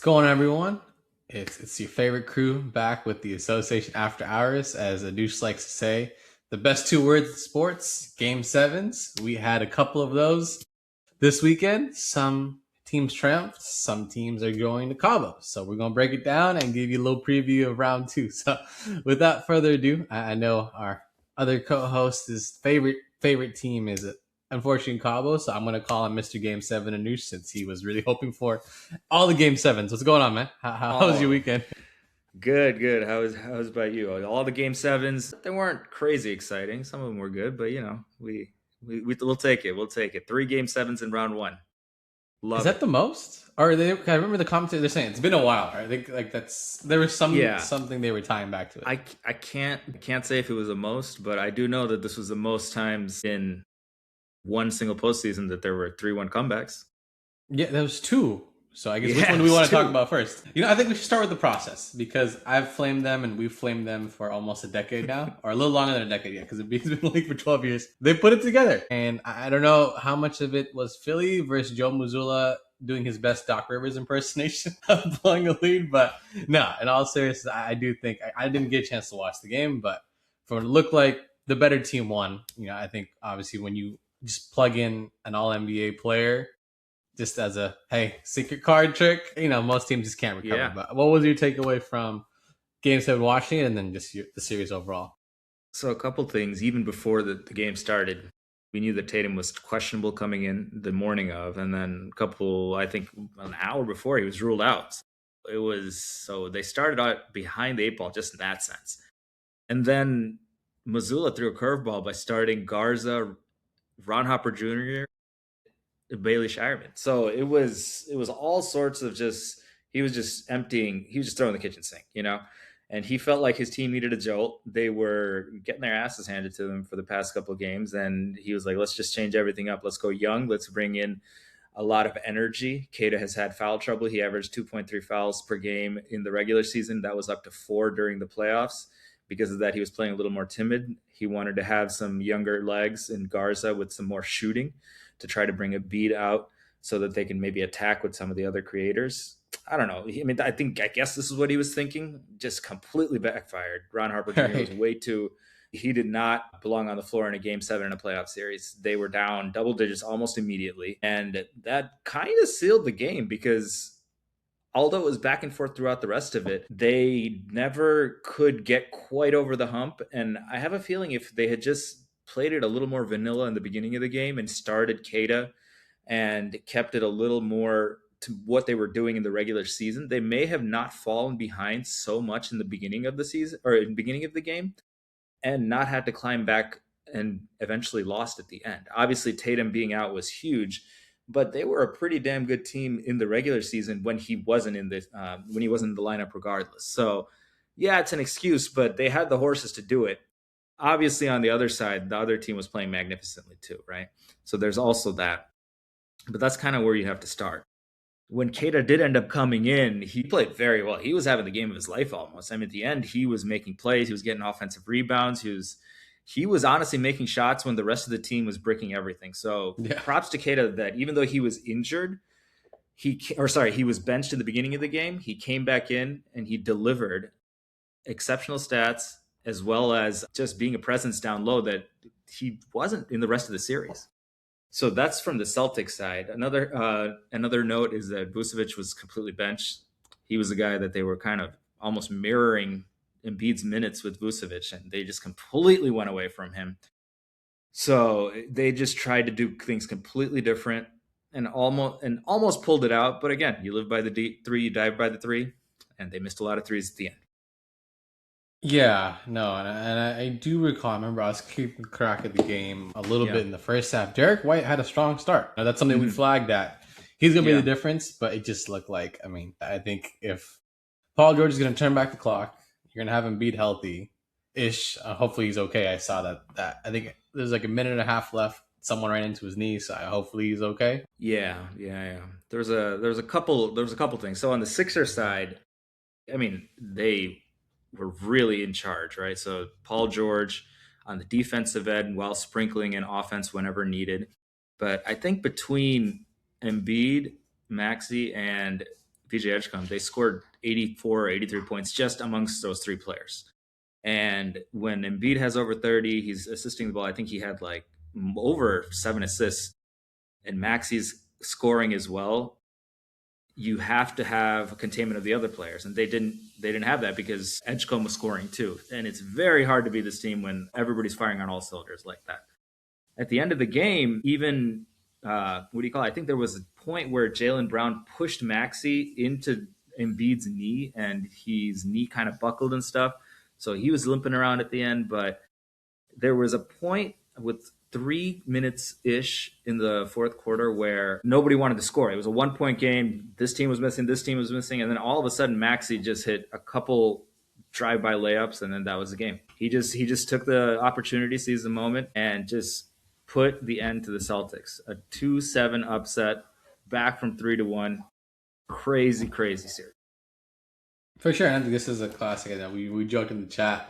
going on, everyone? It's your favorite crew back with the Association After Hours, as Adush likes to say. The best two words in sports, Game Sevens. We had a couple of those this weekend. Some teams triumphed, some teams are going to Cabo. So we're gonna break it down and give you a little preview of round two. So without further ado, I know our other co-host's favorite team is unfortunately Cabo, so I'm gonna call him Mr. Game Seven Anush since he was really hoping for all the Game Sevens. What's going on, man? How was your Oh, weekend? good. How's about you? All the game sevens, they weren't crazy exciting. Some of them were good, but we'll take it. We'll take it. Three game sevens in round one. Is Love that it. the most? Or are they? I remember the commentator they're saying it's been a while. Right? I think like that's there was Yeah, something they were tying back to it. I can't say if it was the most, but I do know that this was the most times in one single postseason that there were 3-1 comebacks. Yeah, there was two. So I guess which Yeah, one it do we was want to talk two. about first? I think we should start with the process because I've flamed them and we've flamed them for almost a decade now, or a little longer than a decade, because it's been in the league for 12 years. They put it together, and I don't know how much of it was Philly versus Joe Mazzulla doing his best Doc Rivers impersonation of blowing a lead, but no, in all seriousness, I do think I didn't get a chance to watch the game, but for what it looked like, the better team won. I think obviously when you just plug in an All NBA player just as a hey secret card trick. Most teams just can't recover. Yeah. But what was your takeaway from Game Seven watching it, and then just the series overall? So a couple things. Even before the game started, we knew that Tatum was questionable coming in the morning of, and then I think an hour before, he was ruled out. It was so they started out behind the eight ball just in that sense. And then Missoula threw a curveball by starting Garza, Ron Hopper Jr., Bailey Shireman. So it was all sorts of just he was just emptying, he was just throwing the kitchen sink. And he felt like his team needed a jolt. They were getting their asses handed to them for the past couple of games, and he was like, "Let's just change everything up. Let's go young. Let's bring in a lot of energy." Keita has had foul trouble. He averaged 2.3 fouls per game in the regular season. That was up to 4 during the playoffs. Because of that, he was playing a little more timid. He wanted to have some younger legs in Garza with some more shooting to try to bring a beat out so that they can maybe attack with some of the other creators. I don't know. I guess this is what he was thinking. Just completely backfired. Ron Harper Jr. was Right. way too. He did not belong on the floor in a game seven in a playoff series. They were down double digits almost immediately. And that kind of sealed the game because although it was back and forth throughout the rest of it, they never could get quite over the hump. And I have a feeling if they had just played it a little more vanilla in the beginning of the game and started Keita and kept it a little more to what they were doing in the regular season, they may have not fallen behind so much in the beginning of the season or in the beginning of the game and not had to climb back and eventually lost at the end. Obviously, Tatum being out was huge, but they were a pretty damn good team in the regular season when he wasn't in the lineup, regardless. So, yeah, it's an excuse, but they had the horses to do it. Obviously, on the other side, the other team was playing magnificently too, right? So there's also that, but that's kind of where you have to start. When Keita did end up coming in, he played very well. He was having the game of his life almost. I mean, at the end, he was making plays. He was getting offensive rebounds. He was honestly making shots when the rest of the team was bricking everything. So Yeah. props to Keita that even though he was injured, he was benched in the beginning of the game. He came back in and he delivered exceptional stats as well as just being a presence down low that he wasn't in the rest of the series. So that's from the Celtics side. Another note is that Vucevic was completely benched. He was the guy that they were kind of almost mirroring Embiid's minutes with Vucevic, and they just completely went away from him. So they just tried to do things completely different and almost pulled it out. But again, you live by the three, you dive by the three, and they missed a lot of threes at the end. Yeah, no, and I do recall. I remember I was keeping track of the game a little Yeah. bit in the first half. Derek White had a strong start. Now, that's something we Hmm. flagged that he's going to be the Yeah. difference, but it just looked like. I think if Paul George is going to turn back the clock, you're going to have him beat healthy ish. Hopefully he's okay. I saw that. I think there's like a minute and a half left. Someone ran into his knee, so hopefully he's okay. Yeah. There was a couple things. So on the Sixer side, I mean, they were really in charge, right? So Paul George on the defensive end while sprinkling in offense whenever needed. But I think between Embiid, Maxi, and PJ Edgecombe, they scored 84 or 83 points just amongst those three players. And when Embiid has over 30, he's assisting the ball. I think he had like over 7 assists, and Maxi's scoring as well. You have to have a containment of the other players, and they didn't have that because Edgecombe was scoring too. And it's very hard to beat this team when everybody's firing on all cylinders like that. At the end of the game, even what do you call it? I think there was a point where Jaylen Brown pushed Maxey into Embiid's knee, and his knee kind of buckled and stuff. So he was limping around at the end, but there was a point with 3 minutes ish in the fourth quarter where nobody wanted to score. It was a 1-point game. This team was missing, this team was missing. And then all of a sudden, Maxey just hit a couple drive-by layups, and then that was the game. He just took the opportunity, seized the moment, and just put the end to the Celtics. A 2-7 upset, back from 3-1. Crazy, crazy series. For sure. I think this is a classic. And we joked in the chat.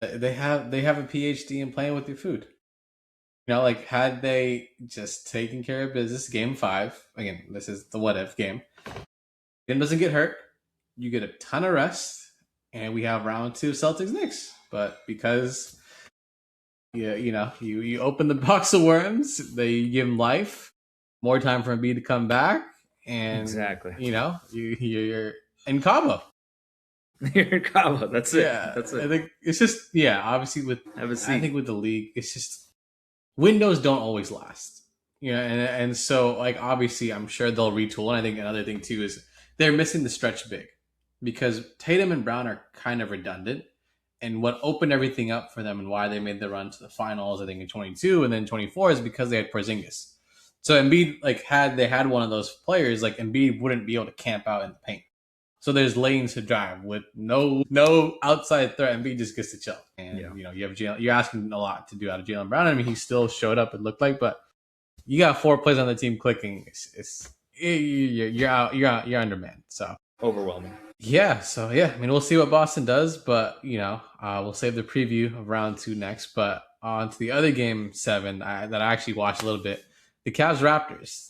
They have a PhD in playing with your food. You know, like, had they just taken care of business, game 5, again, this is the what if game. Game doesn't get hurt. You get a ton of rest, and we have round 2 Celtics Knicks. But because you open the box of worms, they give them life, more time for Embiid to come back, and exactly. You're in Cabo. You're in Cabo. That's it. Yeah, that's it. I think it's just obviously I think with the league, it's just windows don't always last. And so, like, obviously I'm sure they'll retool. And I think another thing too is they're missing the stretch big because Tatum and Brown are kind of redundant. And what opened everything up for them and why they made the run to the finals, I think in 22 and then 24, is because they had Porzingis. So Embiid, like, had they had one of those players, like, Embiid wouldn't be able to camp out in the paint. So there's lanes to drive with no outside threat. Embiid just gets to chill. And, you have you're asking a lot to do out of Jaylen Brown. I mean, he still showed up, it looked like, but you got 4 players on the team clicking. You're undermanned. So overwhelming. Yeah. So, I mean, we'll see what Boston does, but, we'll save the preview of round 2 next. But on to the other game 7 that I actually watched a little bit, the Cavs Raptors.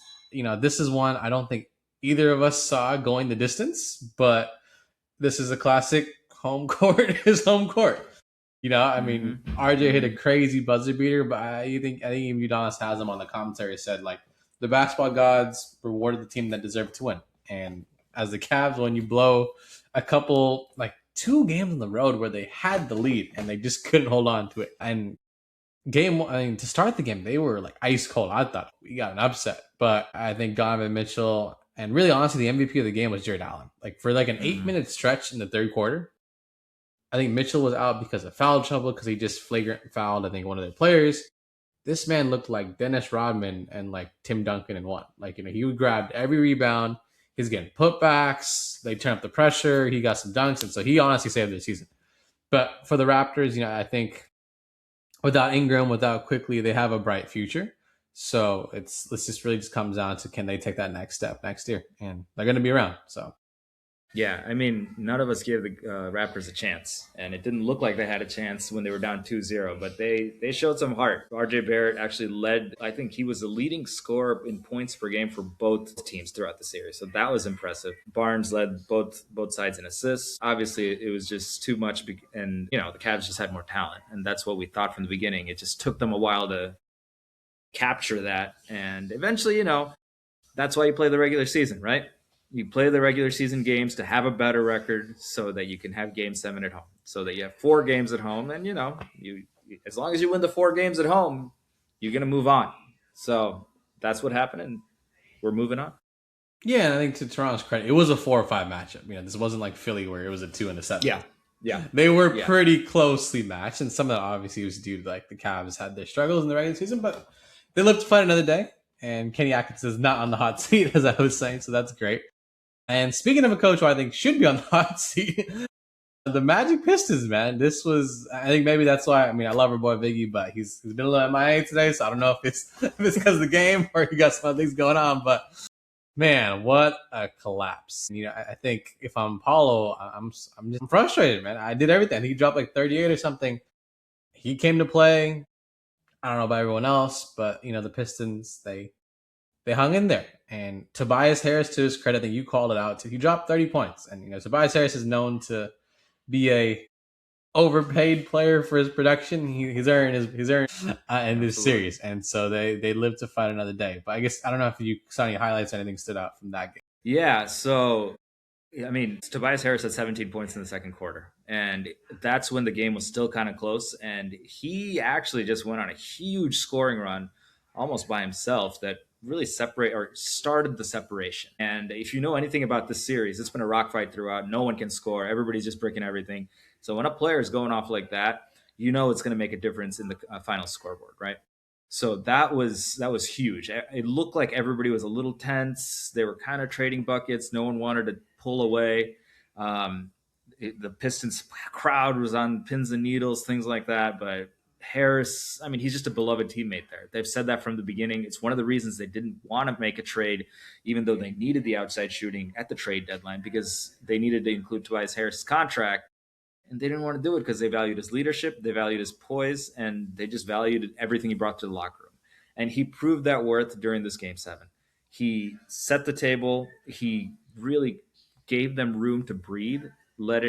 This is one I don't think either of us saw going the distance, but this is a classic. Home court is home court. I mean, RJ hit a crazy buzzer beater, but I think Udonis has him on the commentary said, like, the basketball gods rewarded the team that deserved to win. And as the Cavs, when you blow a couple, like 2 games on the road where they had the lead and they just couldn't hold on to it. And to start the game, they were like ice cold. I thought we got an upset, but I think Donovan Mitchell, and really, honestly, the MVP of the game was Jared Allen. Like, for like an 8-minute stretch in the third quarter, I think Mitchell was out because of foul trouble because he just flagrant fouled, I think, one of their players. This man looked like Dennis Rodman and like Tim Duncan in one. Like, he grabbed every rebound. He's getting putbacks. They turn up the pressure. He got some dunks. And so he honestly saved the season. But for the Raptors, I think without Ingram, without Quickly, they have a bright future. So this just really comes down to, can they take that next step next year? And they're going to be around. So, yeah, I mean, none of us gave the Raptors a chance, and it didn't look like they had a chance when they were down 2-0, but they showed some heart. RJ Barrett actually led. I think he was the leading scorer in points per game for both teams throughout the series, so that was impressive. Barnes led both sides in assists. Obviously, it was just too much, and the Cavs just had more talent, and that's what we thought from the beginning. It just took them a while to capture that, and eventually, that's why you play the regular season, right? You play the regular season games to have a better record so that you can have game 7 at home, so that you have 4 games at home, and you as long as you win the 4 games at home, you're going to move on. So that's what happened, and we're moving on. Yeah, and I think to Toronto's credit, it was a 4 or 5 matchup. This wasn't like Philly where it was a 2 and a 7. Yeah. They were pretty closely matched, and some of that obviously was due to, like, the Cavs had their struggles in the regular season, but they lived to fight another day, and Kenny Atkinson is not on the hot seat, as I was saying, so that's great. And speaking of a coach who I think should be on the hot seat, the Magic Pistons, man. This was, I think maybe that's why, I love our boy Biggie, but he's been a little MIA today, so I don't know if it's because of the game or he got some other things going on, but man, what a collapse. I think if I'm Paulo, I'm just frustrated, man. I did everything. He dropped like 38 or something. He came to play. I don't know about everyone else, but the Pistons, they they hung in there. And Tobias Harris, to his credit, I think you called it out. He dropped 30 points, and Tobias Harris is known to be a overpaid player for his production. He's earned in this series, and so they lived to fight another day. But I guess I don't know if you saw any highlights or anything stood out from that game. Yeah, so I mean, Tobias Harris had 17 points in the second quarter, and that's when the game was still kind of close. And he actually just went on a huge scoring run, almost by himself, that really started the separation. And if you know anything about this series, it's been a rock fight throughout. No one can score. Everybody's just breaking everything. So when a player is going off like that, you know it's going to make a difference in the final scoreboard, right? So that was huge. It looked like everybody was a little tense. They were kind of trading buckets. No one wanted to pull away. The Pistons crowd was on pins and needles, things like that. But Harris, I mean, he's just a beloved teammate there. They've said that from the beginning. It's one of the reasons they didn't want to make a trade, even though they needed the outside shooting at the trade deadline, because they needed to include Tobias Harris' contract. And they didn't want to do it because they valued his leadership, they valued his poise, and they just valued everything he brought to the locker room. And he proved that worth during this game 7. He set the table. He really gave them room to breathe, let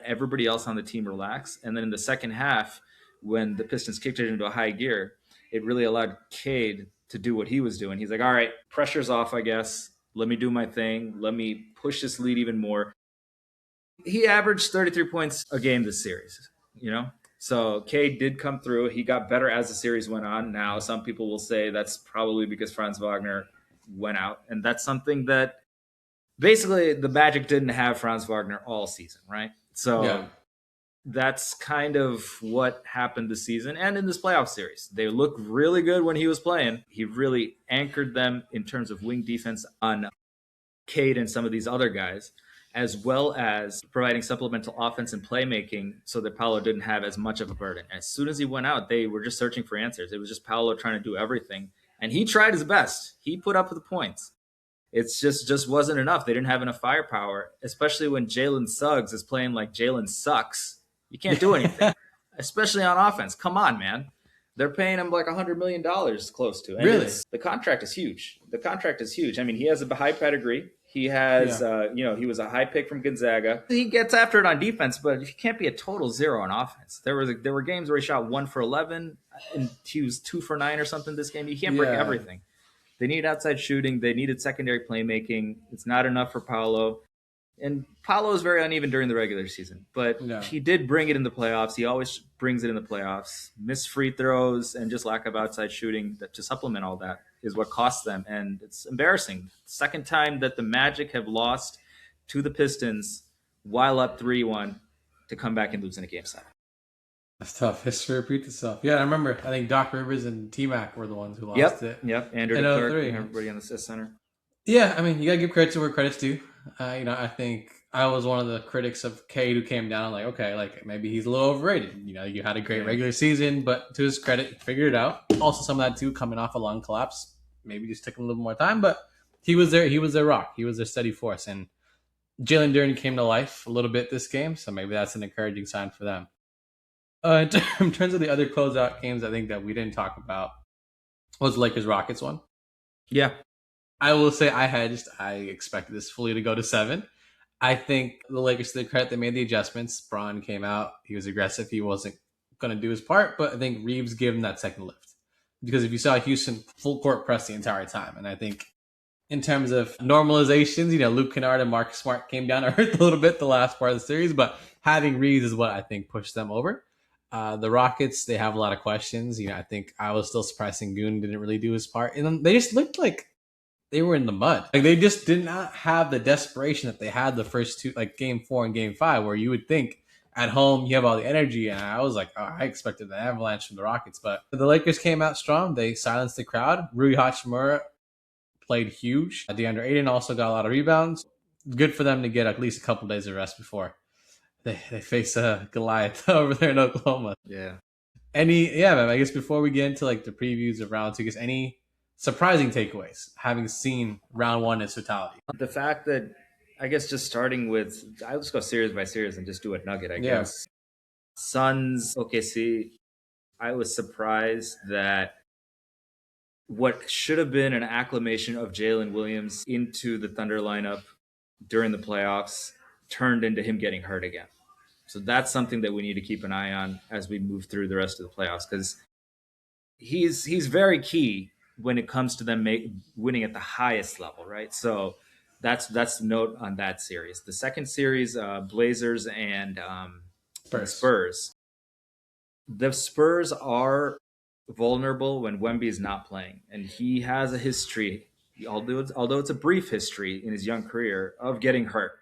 everybody else on the team relax. And then in the second half, when the Pistons kicked it into a high gear, it really allowed Cade to do what he was doing. He's like, all right, pressure's off, I guess. Let me do my thing. Let me push this lead even more. He averaged 33 points a game this series, So Cade did come through. He got better as the series went on. Now, some people will say that's probably because Franz Wagner went out. And that's something that basically the Magic didn't have Franz Wagner all season, right? So that's kind of what happened this season and in this playoff series. They looked really good when he was playing. He really anchored them in terms of wing defense on Cade and some of these other guys, as well as providing supplemental offense and playmaking so that Paolo didn't have as much of a burden. And as soon as he went out, they were just searching for answers. It was just Paolo trying to do everything. And he tried his best. He put up the points. It's just wasn't enough. They didn't have enough firepower, especially when Jalen Suggs is playing like Jalen sucks. You can't do anything, especially on offense. Come on, man. They're paying him like $100 million close to. And Really? The contract is huge. I mean, he has a high pedigree. He has, he was a high pick from Gonzaga. He gets after it on defense, but he can't be a total zero on offense. There were games where he shot 1 for 11, and he was 2 for 9 or something this game. He can't break everything. They need outside shooting. They needed secondary playmaking. It's not enough for Paolo. And Paolo is very uneven during the regular season, but he did bring it in the playoffs. He always brings it in the playoffs. Missed free throws and just lack of outside shooting to supplement all that is what cost them. And it's embarrassing. Second time that the Magic have lost to the Pistons while up 3-1 to come back and lose in a game 7. That's tough. History repeats itself. Yeah, I remember. I think Doc Rivers and T-Mac were the ones who lost it. Yep. Andrew DeClerc and everybody on the assist center. Yeah, I mean, you got to give credit to where credit's due. I think I was one of the critics of Cade who came down like, okay, like maybe he's a little overrated. You had a great regular season, but to his credit, he figured it out. Also, some of that too, coming off a lung collapse, maybe just took him a little more time, but he was there. He was their rock. He was their steady force. And Jalen Duren came to life a little bit this game, so maybe that's an encouraging sign for them. In terms of the other closeout games, I think that we didn't talk about was Lakers-Rockets one. Yeah. I will say I expected this fully to go to 7. I think the Lakers, to their credit, they made the adjustments. Braun came out. He was aggressive. He wasn't going to do his part, but I think Reeves gave him that second lift. Because if you saw Houston full court press the entire time, and I think in terms of normalizations, Luke Kennard and Marcus Smart came down and hurt a little bit the last part of the series, but having Reeves is what I think pushed them over. The Rockets, they have a lot of questions. I think I was still surprised Sengun didn't really do his part. And then they just looked like they were in the mud. Like they just did not have the desperation that they had the first two, like game 4 and game 5, where you would think at home you have all the energy. And I was like, I expected an avalanche from the Rockets. But the Lakers came out strong. They silenced the crowd. Rui Hachimura played huge. DeAndre Ayton also got a lot of rebounds. Good for them to get at least a couple days of rest before they face Goliath over there in Oklahoma. Yeah. I guess before we get into like the previews of round 2, I guess any surprising takeaways having seen round 1 in its totality? The fact that, I guess, just starting with, I'll just go series by series and just do a nugget, I guess. Suns, OKC, I was surprised that what should have been an acclamation of Jalen Williams into the Thunder lineup during the playoffs turned into him getting hurt again. So that's something that we need to keep an eye on as we move through the rest of the playoffs, because he's very key when it comes to them winning at the highest level, right? So that's the note on that series. The second series, Blazers and the Spurs. The Spurs are vulnerable when Wemby is not playing, and he has a history, although it's a brief history in his young career, of getting hurt.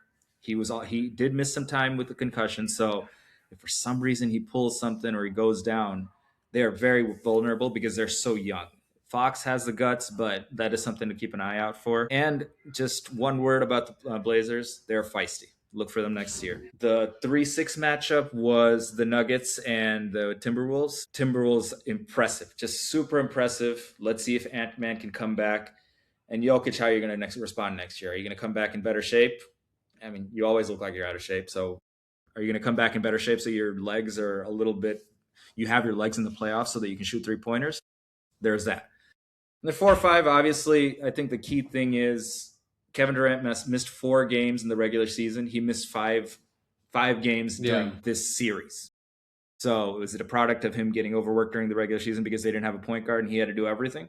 He did miss some time with the concussion, so if for some reason he pulls something or he goes down, they are very vulnerable because they're so young. Fox has the guts, but that is something to keep an eye out for. And just one word about the Blazers: they're feisty. Look for them next year. The 3-6 matchup was the Nuggets and the Timberwolves. Timberwolves, impressive, just super impressive. Let's see if Ant-Man can come back. And Jokic, how are you going to respond next year? Are you going to come back in better shape? I mean, you always look like you're out of shape. So are you going to come back in better shape so your legs are a little bit, you have your legs in the playoffs so that you can shoot 3-pointers? There's that. And the 4-5, obviously, I think the key thing is Kevin Durant missed 4 games in the regular season. He missed five games during this series. So was it a product of him getting overworked during the regular season because they didn't have a point guard and he had to do everything?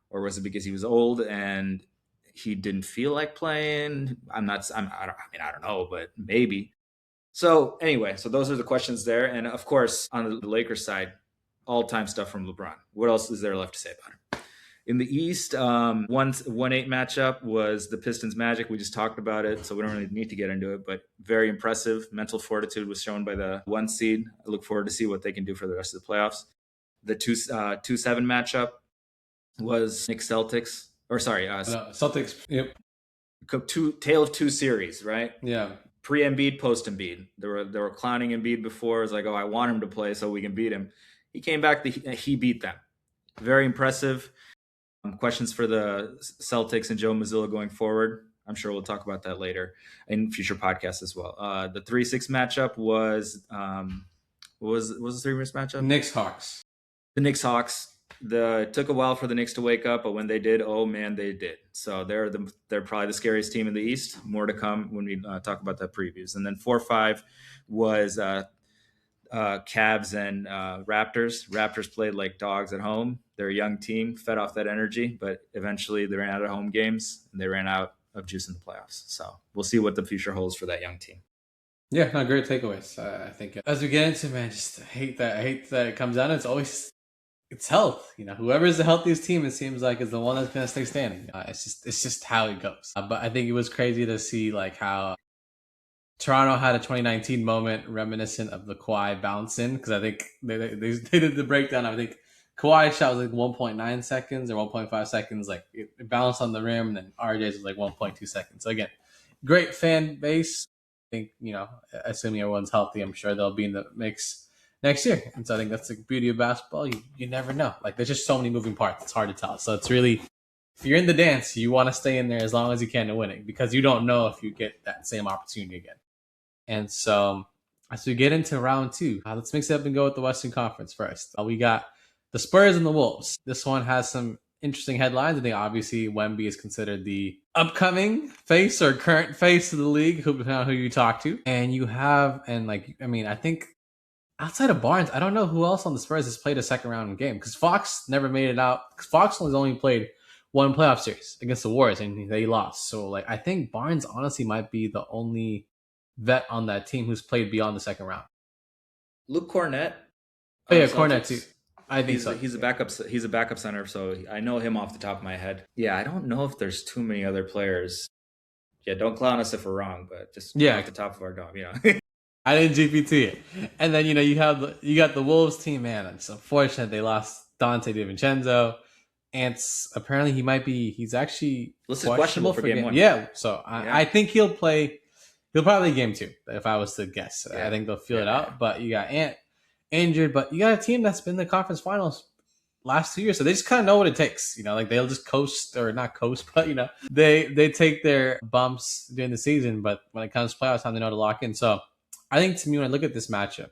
Or was it because he was old and he didn't feel like playing? I don't know, but maybe. So anyway, so those are the questions there. And of course, on the Lakers side, all-time stuff from LeBron. What else is there left to say about him? In the East, 1-8 matchup was the Pistons Magic. We just talked about it, so we don't really need to get into it, but very impressive. Mental fortitude was shown by the 1 seed. I look forward to see what they can do for the rest of the playoffs. The 2-7 matchup was Knicks Celtics. Celtics. Yep. Tale of 2 series, right? Yeah. Pre-Embiid, post-Embiid. They were clowning Embiid before. It was like, oh, I want him to play so we can beat him. He came back. He beat them. Very impressive. Questions for the Celtics and Joe Mazzulla going forward. I'm sure we'll talk about that later in future podcasts as well. The 3-6 matchup was what was the 3-6 matchup? Knicks Hawks. The Knicks Hawks. It took a while for the Knicks to wake up, but when they did, oh man, they did. So they're probably the scariest team in the East. More to come when we talk about that previews. And then 4-5 was Cavs and Raptors. Raptors played like dogs at home. They're a young team, fed off that energy, but eventually they ran out of home games and they ran out of juice in the playoffs. So we'll see what the future holds for that young team. Yeah, no, great takeaways. I think as we get into, man, just hate that it comes down. It's health. You know, whoever's the healthiest team, it seems like, is the one that's going to stay standing. It's just how it goes. But I think it was crazy to see like how Toronto had a 2019 moment reminiscent of the Kawhi bounce in, because I think they did the breakdown. I think Kawhi's shot was like 1.9 seconds or 1.5 seconds. Like it bounced on the rim, and then RJ's was like 1.2 seconds. So again, great fan base. I think, you know, assuming everyone's healthy, I'm sure they'll be in the mix next year. And so I think that's the beauty of basketball. You never know. Like there's just so many moving parts. It's hard to tell. So it's really, if you're in the dance, you want to stay in there as long as you can to win it, because you don't know if you get that same opportunity again. And so as we get into round 2, let's mix it up and go with the Western Conference first. We got the Spurs and the Wolves. This one has some interesting headlines. I think obviously Wemby is considered the upcoming face or current face of the league, depending on who you talk to. And you have, I think outside of Barnes, I don't know who else on the Spurs has played a second round game, because Fox never made it out. Because Fox only played one playoff series against the Warriors and they lost. So like I think Barnes honestly might be the only vet on that team who's played beyond the second round. Luke Cornett. Oh yeah, Cornett too. I think so. He's a backup. He's a backup center, so I know him off the top of my head. Yeah, I don't know if there's too many other players. Yeah, don't clown us if we're wrong, but just off the top of our dome, you know. I didn't GPT it. And then, you know, you got the Wolves team, man. It's unfortunate they lost Dante DiVincenzo. Ants, apparently he's actually questionable for game 1. Yeah, so I think he'll play. He'll probably game 2, if I was to guess. Yeah. I think they'll feel it out. But you got Ant injured, but you got a team that's been in the conference finals last 2 years, so they just kind of know what it takes. You know, like they'll just coast, or not coast, but you know, they take their bumps during the season, but when it comes to playoffs time, they know to lock in. So I think, to me, when I look at this matchup,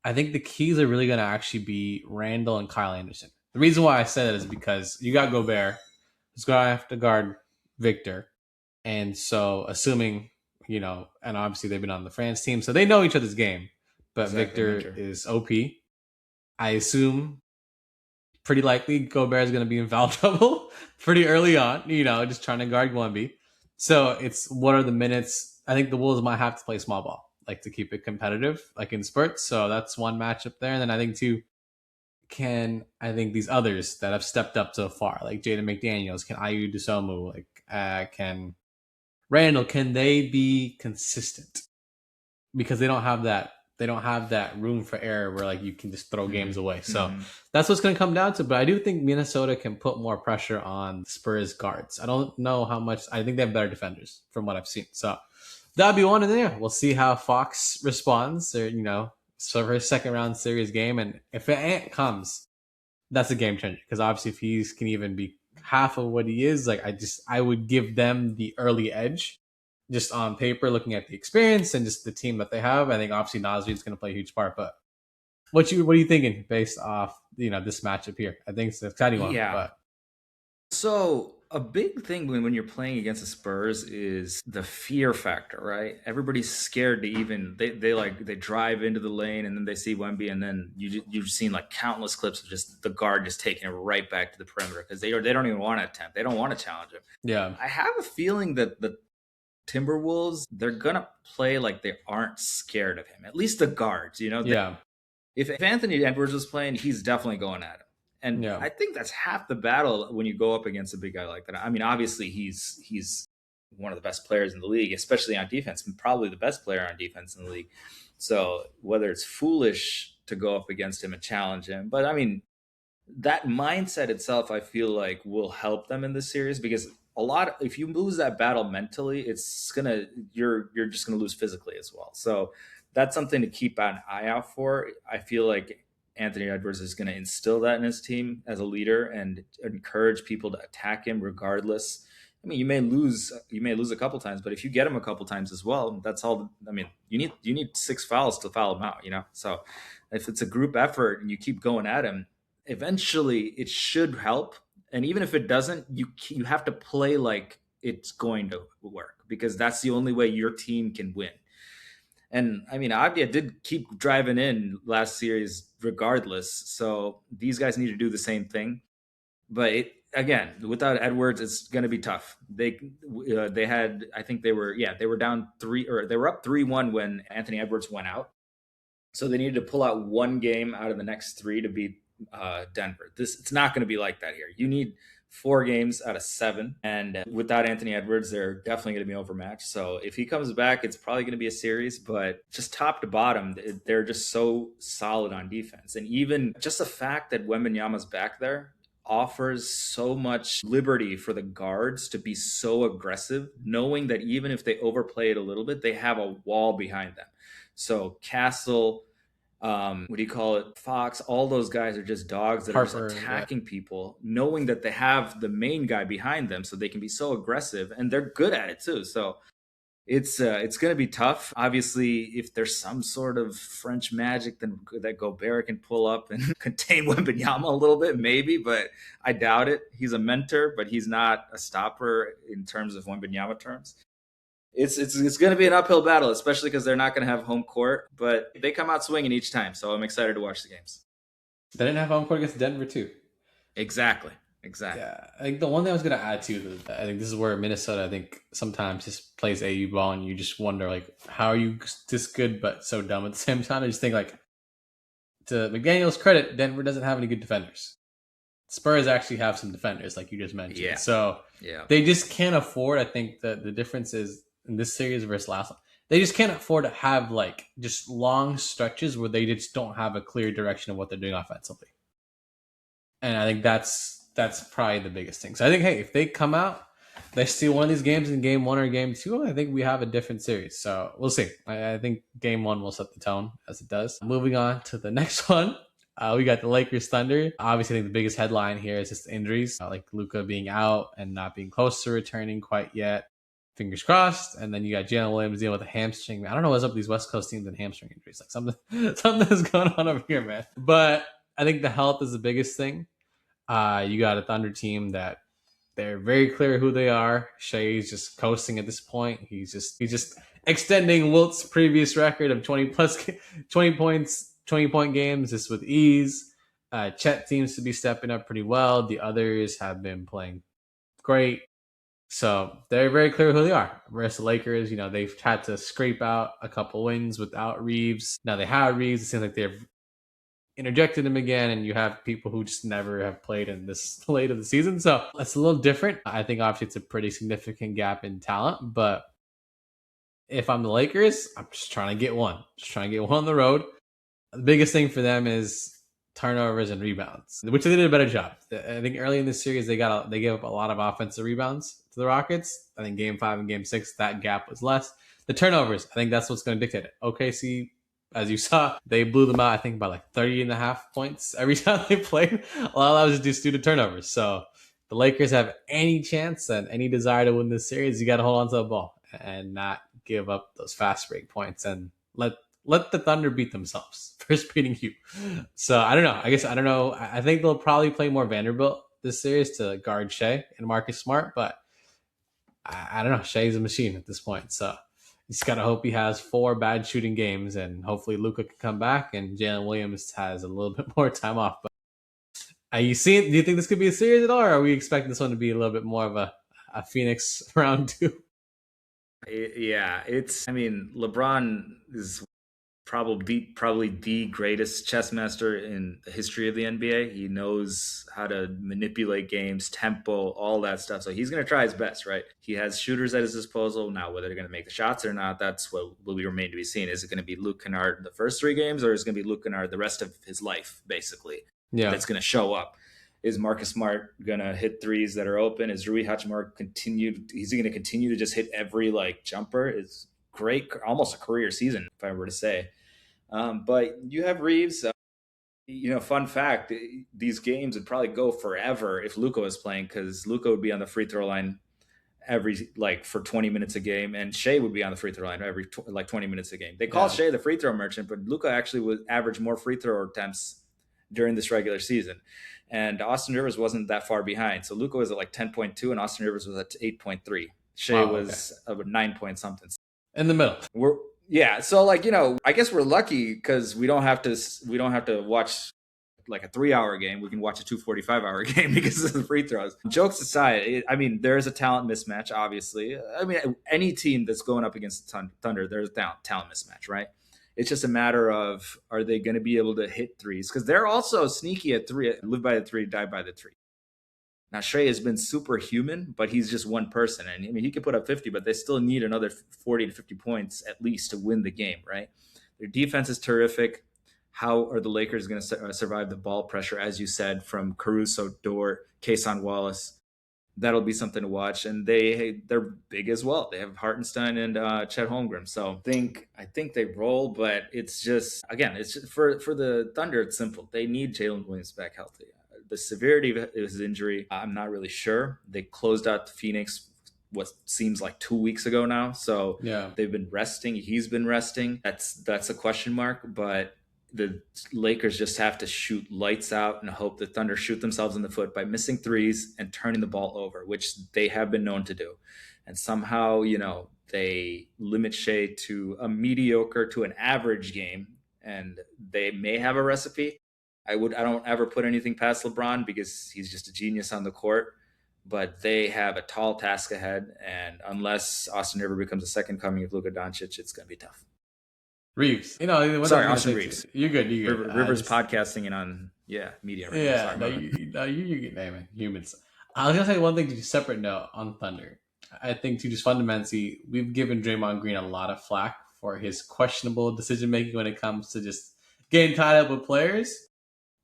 I think the keys are really going to actually be Randall and Kyle Anderson. The reason why I said that is because you got Gobert, who's going to have to guard Victor. And so, assuming, and obviously they've been on the France team, so they know each other's game. But Exactly, Victor mentor. is OP. I assume pretty likely Gobert is going to be in foul trouble pretty early on, just trying to guard Wemby. So it's what are the minutes? I think the Wolves might have to play small ball, like to keep it competitive, like in spurts. So that's one matchup there. And then I think two, I think these others that have stepped up so far, like Jaden McDaniels, can Ayu Dosomu, can Randall, can they be consistent? Because they don't have that room for error where like you can just throw games away. So that's what's going to come down to. But I do think Minnesota can put more pressure on Spurs guards. I don't know how much. I think they have better defenders from what I've seen. So that'll be one in there. We'll see how Fox responds, or so for his second round series game. And if Ant comes, that's a game changer, because obviously if he can even be half of what he is, like I would give them the early edge just on paper, looking at the experience and just the team that they have. I think obviously Nasri is going to play a huge part, but what are you thinking based off this matchup here? I think it's an exciting one. Yeah. But So a big thing when you're playing against the Spurs is the fear factor, right? Everybody's scared to even they drive into the lane and then they see Wemby, and then you've seen like countless clips of just the guard just taking it right back to the perimeter because they don't even want to attempt. They don't want to challenge him. yeah, I have a feeling that the Timberwolves, they're gonna play like they aren't scared of him. At least the guards, yeah, if Anthony Edwards was playing, he's definitely going at him. And yeah, I think that's half the battle when you go up against a big guy like that. I mean, obviously he's one of the best players in the league, especially on defense, and probably the best player on defense in the league. So whether it's foolish to go up against him and challenge him, but I mean, that mindset itself, I feel like will help them in this series, because if you lose that battle mentally, you're just gonna lose physically as well. So that's something to keep an eye out for. I feel like Anthony Edwards is going to instill that in his team as a leader and encourage people to attack him regardless. I mean, you may lose a couple times, but if you get him a couple times as well, that's all. I mean, you need 6 fouls to foul him out, So if it's a group effort and you keep going at him, eventually it should help. And even if it doesn't, you have to play like it's going to work, because that's the only way your team can win. And I mean, Avdia did keep driving in last series regardless. So these guys need to do the same thing. But again, without Edwards, it's going to be tough. They had, I think they were down 3, or they were up 3-1 when Anthony Edwards went out. So they needed to pull out one game out of the next 3 to beat Denver. It's not going to be like that here. You need 4 games out of 7. And without Anthony Edwards, they're definitely going to be overmatched. So if he comes back, it's probably going to be a series. But just top to bottom, they're just so solid on defense. And even just the fact that Wembanyama's back there offers so much liberty for the guards to be so aggressive, knowing that even if they overplay it a little bit, they have a wall behind them. So Castle, Fox, all those guys are just dogs that Harper, are just attacking people, knowing that they have the main guy behind them, so they can be so aggressive, and they're good at it too. So it's going to be tough. Obviously, if there's some sort of French magic that Gobert can pull up and contain Wembanyama a little bit, maybe, but I doubt it. He's a mentor, but he's not a stopper in terms of Wembanyama terms. It's going to be an uphill battle, especially because they're not going to have home court, but they come out swinging each time. So I'm excited to watch the games. They didn't have home court against Denver too. Exactly. Yeah, I think the one thing I was going to add to, I think this is where Minnesota, I think sometimes just plays AU ball, and you just wonder like, how are you this good but so dumb at the same time? I just think like, to McDaniel's credit, Denver doesn't have any good defenders. Spurs actually have some defenders, like you just mentioned. Yeah. So they just can't afford. I think the difference is in this series versus last one, they just can't afford to have like just long stretches where they just don't have a clear direction of what they're doing offensively. And I think that's probably the biggest thing. So I think, hey, if they come out, they steal one of these games in game 1 or game 2, I think we have a different series. So we'll see. I think game 1 will set the tone, as it does. Moving on to the next one. We got the Lakers Thunder. Obviously, I think the biggest headline here is just injuries, like Luka being out and not being close to returning quite yet. Fingers crossed. And then you got Jalen Williams dealing with a hamstring. I don't know what's up with these West Coast teams and hamstring injuries. Like something is going on over here, man. But I think the health is the biggest thing. You got a Thunder team that they're very clear who they are. Shea's just coasting at this point. He's just extending Wilt's previous record of 20 points, 20-point games just with ease. Chet seems to be stepping up pretty well. The others have been playing great. So they're very clear who they are. Whereas the Lakers, they've had to scrape out a couple wins without Reeves. Now they have Reeves. It seems like they've interjected him again, and you have people who just never have played in this late of the season. So it's a little different. I think obviously it's a pretty significant gap in talent, but if I'm the Lakers, I'm just trying to get one. Just trying to get one on the road. The biggest thing for them is turnovers and rebounds, which they did a better job. I think early in this series they gave up a lot of offensive rebounds to the Rockets. I think Game 5 and Game 6 that gap was less. The turnovers, I think that's what's going to dictate it. OKC, as you saw, they blew them out, I think, by like 30.5 points every time they played. A lot of that was just due to turnovers. So the Lakers have any chance and any desire to win this series, you got to hold on to the ball and not give up those fast break points and let the Thunder beat themselves first beating you. So I don't know. I don't know. I think they'll probably play more Vanderbilt this series to guard Shea and Marcus Smart, but I don't know. Shea's a machine at this point. So you just got to hope he has 4 bad shooting games, and hopefully Luka can come back and Jalen Williams has a little bit more time off. But do you think this could be a series at all, or are we expecting this one to be a little bit more of a Phoenix round 2? Yeah, LeBron is probably the greatest chess master in the history of the NBA. He knows how to manipulate games, tempo, all that stuff. So he's going to try his best, right? He has shooters at his disposal. Now, whether they're going to make the shots or not, that's what will remain to be seen. Is it going to be Luke Kennard the first 3 games, or is it going to be Luke Kennard the rest of his life, basically? Yeah, that's going to show up. Is Marcus Smart going to hit threes that are open? Is Rui Hachimura is he going to continue to just hit every jumper? It's great, almost a career season, if I were to say. But you have Reeves. Fun fact, these games would probably go forever if Luka was playing, because Luka would be on the free throw line for 20 minutes a game, and Shea would be on the free throw line every 20 minutes a game. They call Shea the free throw merchant, but Luka actually would average more free throw attempts during this regular season. And Austin Rivers wasn't that far behind. So Luka was at 10.2 and Austin Rivers was at 8.3. Shea was about 9 point something. In the middle. So I guess we're lucky because we don't have to watch a 3-hour game. We can watch a 2:45-hour game because of the free throws. Jokes aside, there is a talent mismatch, obviously. Any team that's going up against the Thunder, there's a talent mismatch, right? It's just a matter of, are they going to be able to hit threes? Because they're also sneaky at 3, live by the 3, die by the 3. Now, Shea has been superhuman, but he's just one person. And he could put up 50, but they still need another 40 to 50 points at least to win the game, right? Their defense is terrific. How are the Lakers going to survive the ball pressure, as you said, from Caruso, Dort, Kason Wallace? That'll be something to watch. And they're big as well. They have Hartenstein and Chet Holmgren. So I think they roll, but it's just, again, it's just for the Thunder, it's simple. They need Jalen Williams back healthy. The severity of his injury, I'm not really sure. They closed out Phoenix what seems like 2 weeks ago now. So yeah, they've been resting. He's been resting. That's a question mark, but the Lakers just have to shoot lights out and hope the Thunder shoot themselves in the foot by missing threes and turning the ball over, which they have been known to do. And somehow, they limit Shea to a mediocre to an average game, and they may have a recipe. I don't ever put anything past LeBron because he's just a genius on the court, but they have a tall task ahead. And unless Austin Rivers becomes a second coming of Luka Doncic, it's going to be tough. Reeves. Sorry, Austin Reeves. You're good. Rivers podcasting and on media. Right yeah, now. You get naming humans. I was gonna say one thing to just separate note on Thunder. I think just fundamentally, we've given Draymond Green a lot of flack for his questionable decision making when it comes to just getting tied up with players.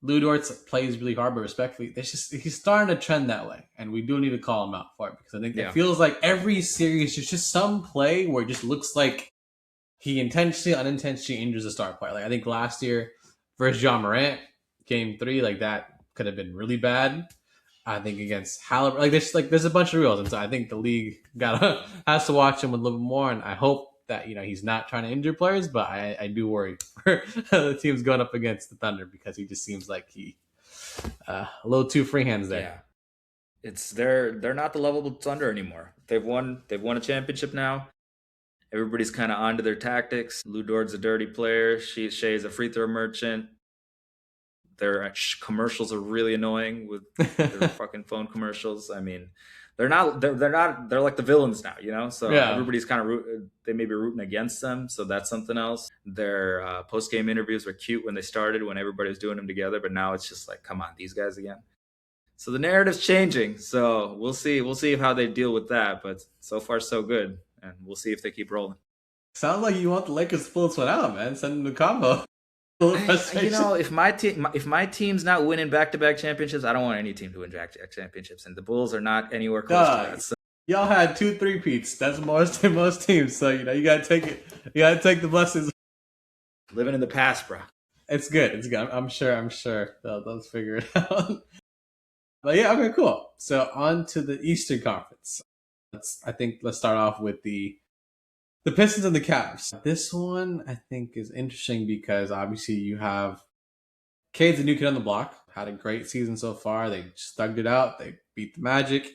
Lou Dort plays really hard, but respectfully, he's starting to trend that way, and we do need to call him out for it, because I think it feels like every series there's just some play where it just looks like he intentionally, unintentionally injures a star player. I think last year versus John Morant, Game 3, that could have been really bad. I think against Halliburton, there's a bunch of reels, and so I think the league has to watch him a little bit more. And I hope that he's not trying to injure players, but I do worry for the teams going up against the Thunder, because he just seems like he A little too free hands there. Yeah, it's they're not the lovable Thunder anymore. They've won a championship now. Everybody's kind of onto their tactics. Lou Dort's a dirty player. Shea's a free throw merchant. Their commercials are really annoying with their fucking phone commercials. I mean, they're like the villains now, you know. So Yeah. everybody's kind of they may be rooting against them. So that's something else. Their post game interviews were cute when they started, when everybody was doing them together. But now it's just like, come on, these guys again. So the narrative's changing. So we'll see. We'll see how they deal with that. But so far, so good, and we'll see if they keep rolling. Sounds like you want the Lakers to pull this one out, man. Send them to Cabo. You know, if my team's not winning back-to-back championships, I don't want any team to win back-to-back championships, and the Bulls are not anywhere close to that. So. Y'all had 2 3-peats. That's most teams. So you gotta take it. You gotta take the blessings. Living in the past, bro. It's good. It's good. I'm sure they'll figure it out. But yeah, okay, cool. So on to the Eastern Conference. Let's start off with the Pistons and the Cavs. This one I think is interesting because obviously you have Cade's a new kid on the block. Had a great season so far. They stugged it out. They beat the Magic.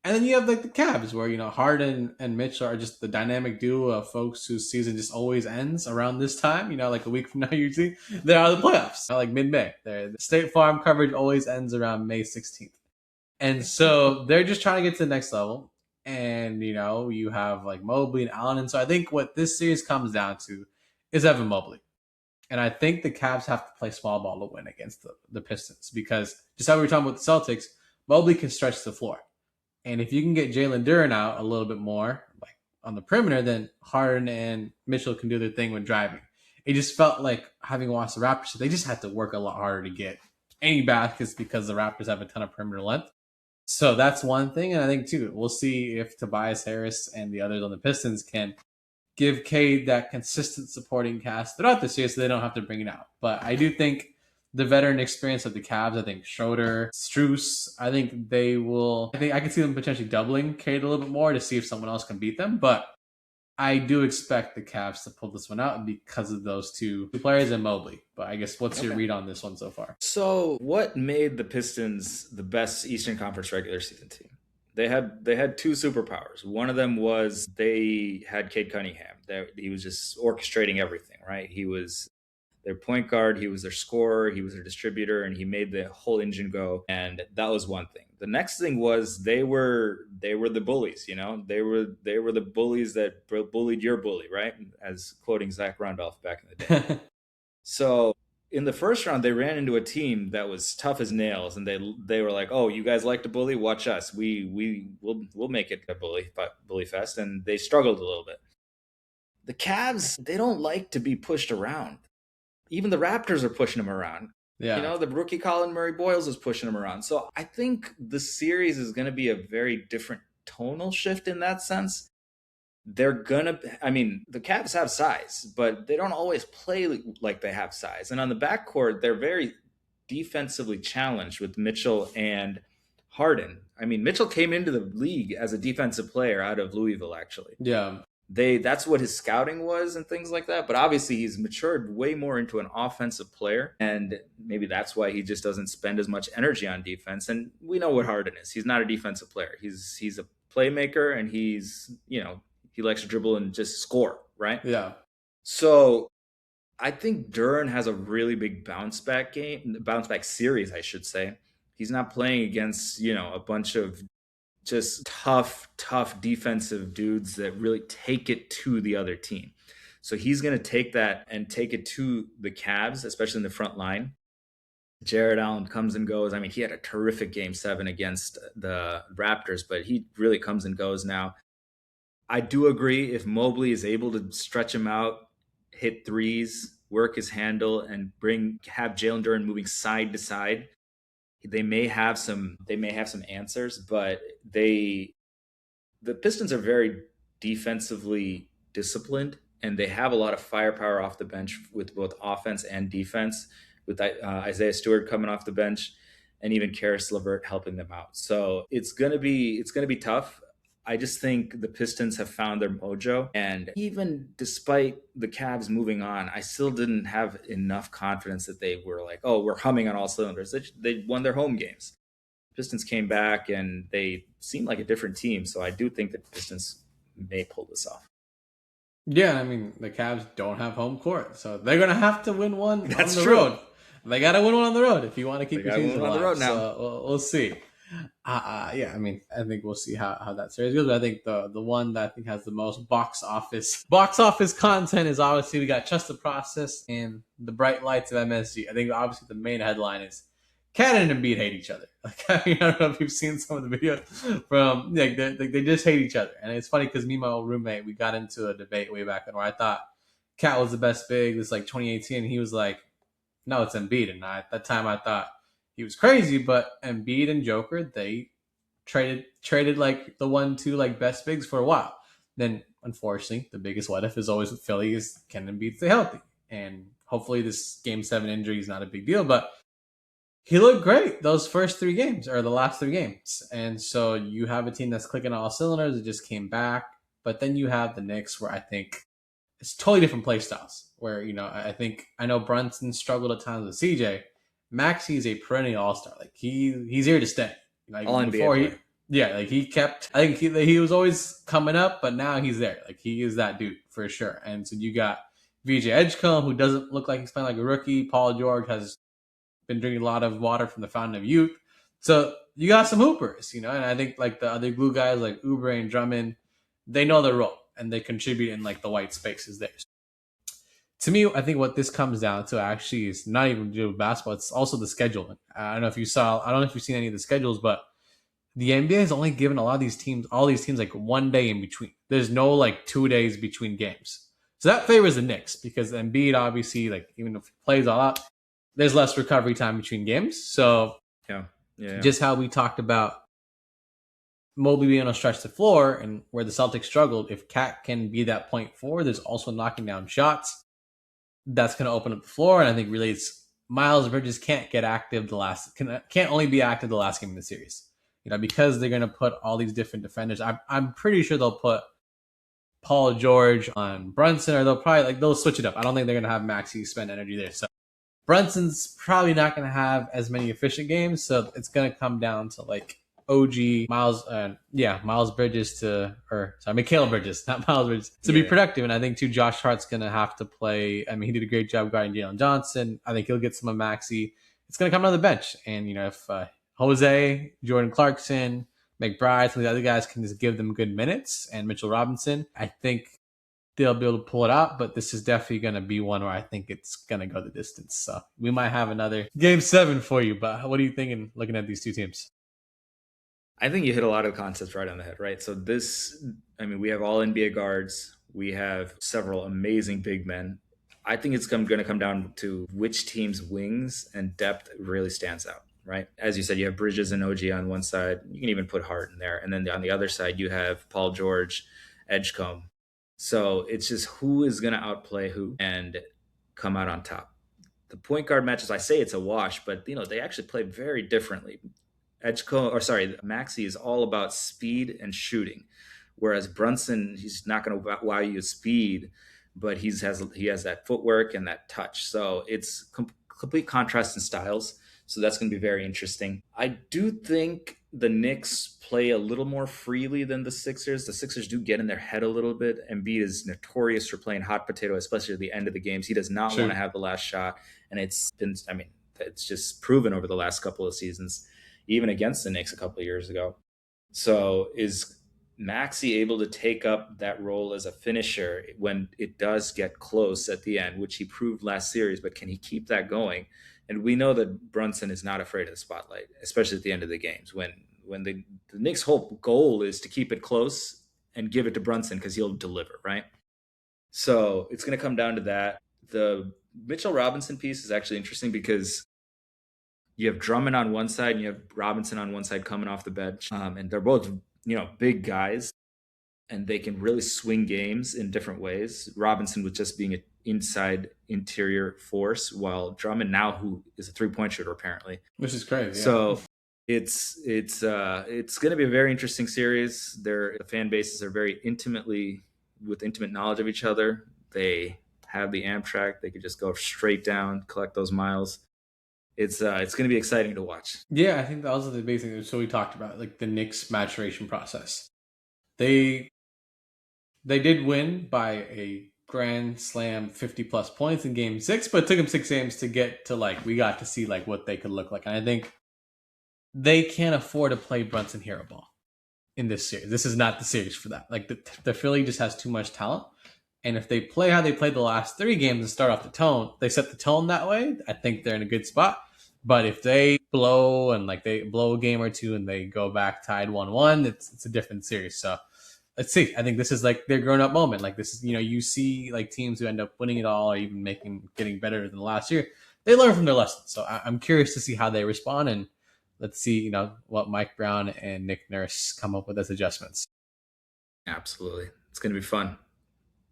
And then you have like the Cavs where, Harden and Mitchell are just the dynamic duo of folks whose season just always ends around this time, like a week from now usually. They're out of the playoffs, like mid-May. The State Farm coverage always ends around May 16th. And so they're just trying to get to the next level. And, you have like Mobley and Allen. And so I think what this series comes down to is Evan Mobley. And I think the Cavs have to play small ball to win against the Pistons because just how we were talking about the Celtics, Mobley can stretch the floor. And if you can get Jalen Duren out a little bit more, like on the perimeter, then Harden and Mitchell can do their thing when driving. It just felt like, having watched the Raptors, they just had to work a lot harder to get any baskets because the Raptors have a ton of perimeter length. So that's one thing. And I think, too, we'll see if Tobias Harris and the others on the Pistons can give Cade that consistent supporting cast throughout the series so they don't have to bring it out. But I do think the veteran experience of the Cavs, I think Schroeder, Strus, I think I can see them potentially doubling Cade a little bit more to see if someone else can beat them. But I do expect the Cavs to pull this one out because of those two players and Mobley. But I guess what's your read on this one so far? So what made the Pistons the best Eastern Conference regular season team? They had two superpowers. One of them was they had Cade Cunningham. He was just orchestrating everything, right? He was their point guard, he was their scorer, he was their distributor, and he made the whole engine go. And that was one thing. The next thing was they were the bullies, They were the bullies that bullied your bully, right? As quoting Zach Randolph back in the day. So in the first round, they ran into a team that was tough as nails, and they were like, "Oh, you guys like to bully? Watch us. We'll make it a bully fest." And they struggled a little bit. The Cavs, they don't like to be pushed around. Even the Raptors are pushing them around. Yeah. The rookie Colin Murray-Boyles is pushing them around. So I think the series is going to be a very different tonal shift in that sense. The Cavs have size, but they don't always play like they have size. And on the backcourt, they're very defensively challenged with Mitchell and Harden. I mean, Mitchell came into the league as a defensive player out of Louisville, actually. Yeah. That's what his scouting was and things like that. But obviously he's matured way more into an offensive player. And maybe that's why he just doesn't spend as much energy on defense. And we know what Harden is. He's not a defensive player. He's a playmaker, and he's, he likes to dribble and just score, right? Yeah. So I think Duren has a really big bounce back series, I should say. He's not playing against, a bunch of just tough defensive dudes that really take it to the other team. So he's going to take that and take it to the Cavs, especially in the front line. Jared Allen comes and goes. I mean, he had a terrific Game 7 against the Raptors, but he really comes and goes now. I do agree, if Mobley is able to stretch him out, hit threes, work his handle, and have Jalen Duren moving side to side, they may have some answers. But the Pistons are very defensively disciplined, and they have a lot of firepower off the bench with both offense and defense, with Isaiah Stewart coming off the bench, and even Karis LeVert helping them out. So it's gonna be tough. I just think the Pistons have found their mojo. And even despite the Cavs moving on, I still didn't have enough confidence that they were like, oh, we're humming on all cylinders. They won their home games. Pistons came back and they seemed like a different team. So I do think that the Pistons may pull this off. Yeah, I mean the Cavs don't have home court, so they're gonna have to win one That's on the true. road. They gotta win one on the road if you want to keep They your gotta season win on the alive. road now. So we'll see. Yeah, I mean, I think we'll see how that series goes. But I think the one that I think has the most box office content is obviously we got Trust the Process and the Bright Lights of MSG. I think obviously the main headline is Cannon and Embiid hate each other. Like, I mean, I don't know if you've seen some of the videos from like they just hate each other, and it's funny because me and my old roommate we got into a debate way back when where I thought Cat was the best big. This like 2018, and he was like, no, it's Embiid, and at that time I thought he was crazy, but Embiid and Joker they traded like the 1-2 like best bigs for a while. Then unfortunately, the biggest what if is always with Philly is can Embiid stay healthy, and hopefully this Game 7 injury is not a big deal, but he looked great those first 3 games or the last 3 games, and so you have a team that's clicking on all cylinders. It just came back, but then you have the Knicks, where I think it's totally different play styles. Where I think I know Brunson struggled at times with CJ. Maxey is a perennial all star. Like he's here to stay. Like All NBA before player. like he kept. I think he was always coming up, but now he's there. Like he is that dude for sure. And so you got VJ Edgecombe, who doesn't look like he's playing like a rookie. Paul George has been drinking a lot of water from the fountain of youth. So you got some hoopers, and I think like the other glue guys like Oubre and Drummond, they know their role and they contribute in like the white spaces there. To me, I think what this comes down to actually is not even to do with basketball. It's also the scheduling. I don't know if you saw. I don't know if you've seen any of the schedules, but the NBA has only given all these teams, like 1 day in between. There's no like 2 days between games, so that favors the Knicks because Embiid obviously, like even if he plays all out, there's less recovery time between games. So yeah. just how we talked about Mobley being able to stretch the floor and where the Celtics struggled, if Cat can be that point forward, there's also knocking down shots. That's going to open up the floor, and I think really it's Miles Bridges can't get active can't only be active the last game of the series, because they're going to put all these different defenders. I'm pretty sure they'll put Paul George on Brunson, or they'll switch it up. I don't think they're going to have Maxey spend energy there. So Brunson's probably not going to have as many efficient games, so it's going to come down to like OG Miles Bridges Mikal Bridges, not Miles Bridges, to be productive. And I think too, Josh Hart's gonna have to play. I mean, he did a great job guarding Jalen Johnson. I think he'll get some of Maxey. It's gonna come down the bench, and if Jose, Jordan Clarkson, McBride, some of the other guys can just give them good minutes, and Mitchell Robinson, I think they'll be able to pull it out. But this is definitely gonna be one where I think it's gonna go the distance. So we might have another Game 7 for you. But what are you thinking looking at these two teams? I think you hit a lot of concepts right on the head, right? So we have all NBA guards. We have several amazing big men. I think it's going to come down to which team's wings and depth really stands out, right? As you said, you have Bridges and OG on one side. You can even put Hart in there. And then on the other side, you have Paul George, Edgecombe. So it's just who is going to outplay who and come out on top. The point guard matches, I say it's a wash, but they actually play very differently. Maxey is all about speed and shooting, whereas Brunson, he's not going to wow you with speed, but he has that footwork and that touch. So it's complete contrast in styles. So that's going to be very interesting. I do think the Knicks play a little more freely than the Sixers. The Sixers do get in their head a little bit. Embiid is notorious for playing hot potato, especially at the end of the games. He does not want to have the last shot. And it's just proven over the last couple of seasons, even against the Knicks a couple of years ago. So is Maxey able to take up that role as a finisher when it does get close at the end, which he proved last series, but can he keep that going? And we know that Brunson is not afraid of the spotlight, especially at the end of the games when the Knicks' whole goal is to keep it close and give it to Brunson because he'll deliver, right? So it's going to come down to that. The Mitchell Robinson piece is actually interesting because you have Drummond on one side and you have Robinson on one side coming off the bench. And they're both, big guys, and they can really swing games in different ways. Robinson with just being an inside interior force, while Drummond now, who is a 3-point shooter apparently. Which is crazy. So It's going to be a very interesting series. The fan bases are very intimate knowledge of each other. They have the Amtrak. They could just go straight down, collect those miles. It's going to be exciting to watch. Yeah, I think that was the big thing. So we talked about like the Knicks maturation process. They did win by a grand slam 50 plus points in game 6, but it took them 6 games to get to like we got to see like what they could look like. And I think they can't afford to play Brunson hero ball in this series. This is not the series for that. Like the Philly just has too much talent. And if they play how they played the last 3 games and start off the tone, they set the tone that way, I think they're in a good spot. But if they blow and like they blow a game or two and they go back tied 1-1, it's a different series. So let's see. I think this is like their grown up moment. Like this is, you see like teams who end up winning it all or even getting better than last year. They learn from their lessons. So I'm curious to see how they respond, and let's see, what Mike Brown and Nick Nurse come up with as adjustments. Absolutely. It's going to be fun.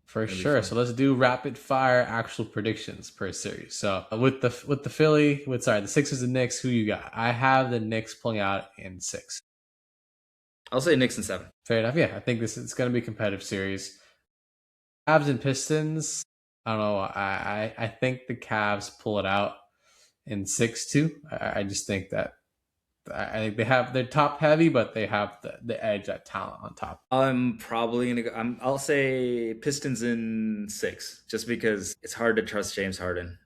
For sure. So let's do rapid fire actual predictions per series. So with the the Sixers and Knicks, who you got? I have the Knicks pulling out in 6. I'll say Knicks in 7. Fair enough. Yeah, I think it's going to be a competitive series. Cavs and Pistons. I don't know. I think the Cavs pull it out in 6 too. I just think that I think they're top heavy, but they have the edge, that talent on top. I'm probably gonna go. I'll say Pistons in 6, just because it's hard to trust James Harden,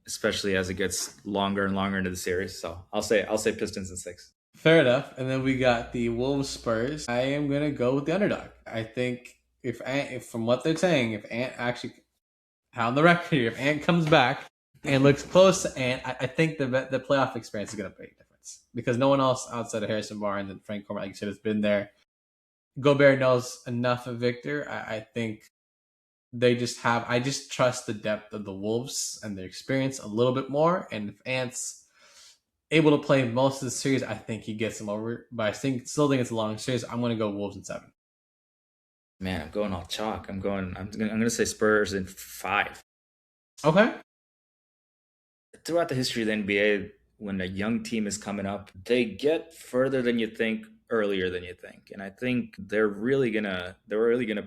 especially as it gets longer and longer into the series. So I'll say Pistons in 6. Fair enough. And then we got the Wolves Spurs. I am gonna go with the underdog. I think if from what they're saying, if Ant actually on the record here, if Ant comes back and looks close to Ant, I think the playoff experience is gonna be different. Because no one else outside of Harrison Barnes and Frank Cormack, like you said, has been there. Gobert knows enough of Victor. I think they just have. I just trust the depth of the Wolves and their experience a little bit more. And if Ant's able to play most of the series, I think he gets them over. But still think it's a long series. I'm going to go Wolves in 7. Man, I'm going all chalk. I'm going to say Spurs in 5. Okay. Throughout the history of the NBA, when a young team is coming up, they get further than you think, earlier than you think. And I think they're really gonna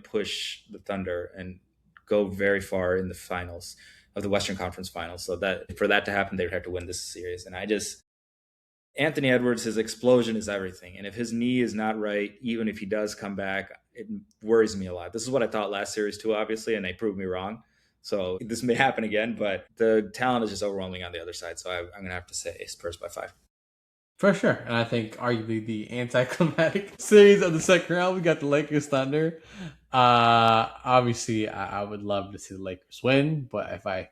push the Thunder and go very far in the finals of the Western Conference Finals. So that for that to happen, they'd have to win this series. And Anthony Edwards, his explosion is everything. And if his knee is not right, even if he does come back, it worries me a lot. This is what I thought last series too, obviously, and they proved me wrong. So this may happen again, but the talent is just overwhelming on the other side. So I'm going to have to say Spurs by 5. For sure. And I think arguably the anticlimactic series of the second round, we got the Lakers Thunder. Obviously, I would love to see the Lakers win, but if I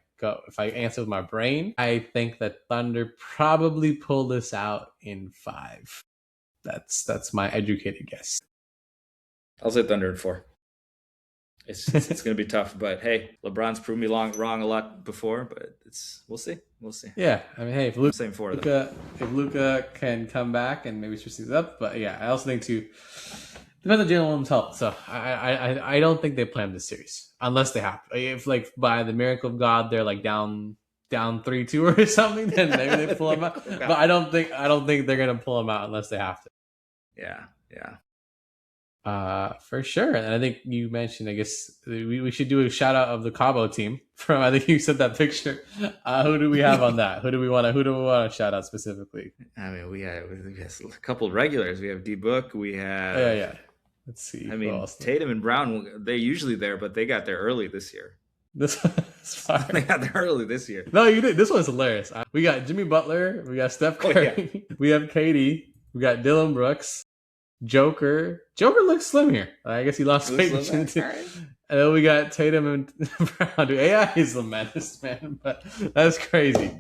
answer with my brain, I think that Thunder probably pull this out in 5. That's my educated guess. I'll say Thunder in 4. It's going to be tough, but hey, LeBron's proved me wrong a lot before, but we'll see. Yeah, I mean, hey, if Luka can come back and maybe switch things up, but yeah, I also think too depends on Jalen Williams' health. So I don't think they plan this series unless they have to. If like by the miracle of God they're like down 3-2 or something, then maybe they pull them out. But I don't think they're gonna pull them out unless they have to. Yeah. For sure. And I think you mentioned, I guess we should do a shout out of the Cabo team from, I think you said that picture. Who do we have on that? Who do we want to shout out specifically? I mean, we have a couple of regulars. We have D-Book. We have, yeah. Let's see. I mean, Tatum and Brown, they're usually there, but they got there early this year. This one's fire. They got there early this year. No, you did. This one's hilarious. We got Jimmy Butler. We got Steph Curry. We have KD. We got Dylan Brooks. Joker looks slim here. I guess he lost weight. And then we got Tatum and Brown. Dude, AI is the menace, man. But that's crazy.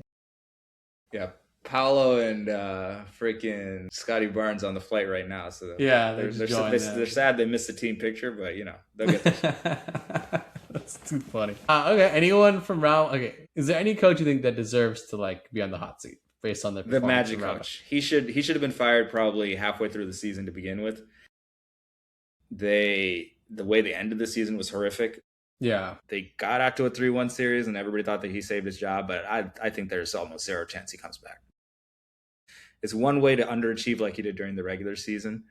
Yeah, Paolo and freaking Scotty Barnes on the flight right now. So yeah, they're sad they missed the team picture, but they'll get this. That's too funny. Okay, anyone from round? Okay, is there any coach you think that deserves to like be on the hot seat? Based on the Magic coach. He should have been fired probably halfway through the season to begin with. The way they ended the season was horrific. Yeah. They got out to a 3-1 series and everybody thought that he saved his job, but I think there's almost zero chance he comes back. It's one way to underachieve like he did during the regular season,